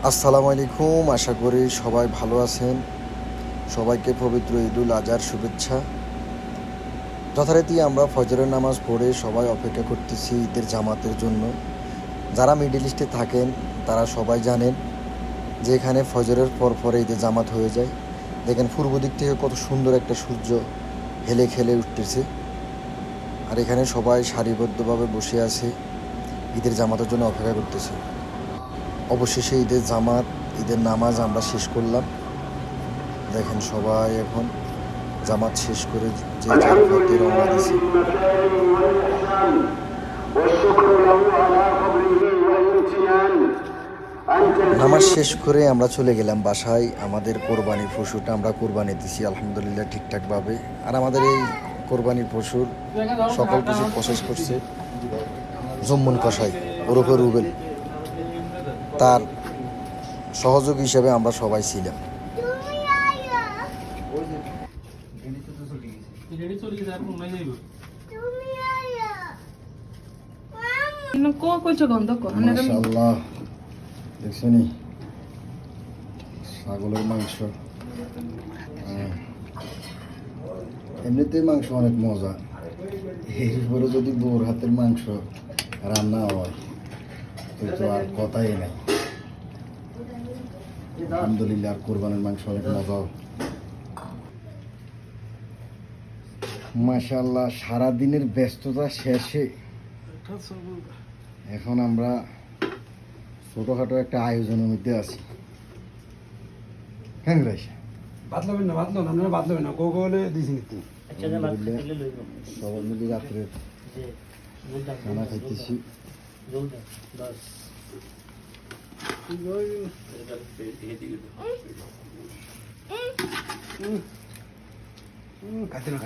আসসালামু আলাইকুম। আশা করি সবাই ভালো আছেন। সবাইকে পবিত্র ঈদুল আজহার শুভেচ্ছা। যথারীতি আমরা ফজরের নামাজ পড়ে সবাই অপেক্ষা করতেছি ঈদের জামাতের জন্য। যারা মিডল ইস্টে থাকেন তারা সবাই জানেন যে এখানে ফজরের পরে ঈদের জামাত হয়ে যায়। দেখেন পূর্ব দিক থেকে কত সুন্দর একটা সূর্য হেলে খেলে উঠতেছে। আর এখানে সবাই সারিবদ্ধভাবে বসে আছে, ঈদের জামাতের জন্য অপেক্ষা করতেছে। অবশেষে ঈদের নামাজ আমরা শেষ করলাম। দেখেন সবাই এখন জামাত শেষ করে যে যার পথে রওনা দিছে। নামাজ শেষ করে আমরা চলে গেলাম বাসায়। আমাদের কোরবানির পশুটা আমরা কোরবানি দিছি আলহামদুলিল্লাহ ঠিকঠাকভাবে। আর আমাদের এই কোরবানির পশুর সকল কিছু প্রসেস করছে জম্মুন কসাই ওরফে রুবেল। তার সহযোগী হিসেবে আমরা সবাই ছিলাম। মাশাআল্লাহ, দেখছেন ছাগলের মাংস। এমনিতেই মাংস অনেক মজা, এরপরে যদি বউর হাতের মাংস রান্না হয় তো আর কথাই নাই। আলহামদুলিল্লাহ, আর কোরবানির মাংস অনেক মজা। মাশাআল্লাহ, সারাদিনের ব্যস্ততা শেষে এখন আমরা ছোটখাটো একটা আয়োজনের মধ্যে আছি। হ্যাঁ রাইসা সবাই মিলে রাত্রের খানা খাইতেছি। খাইতে না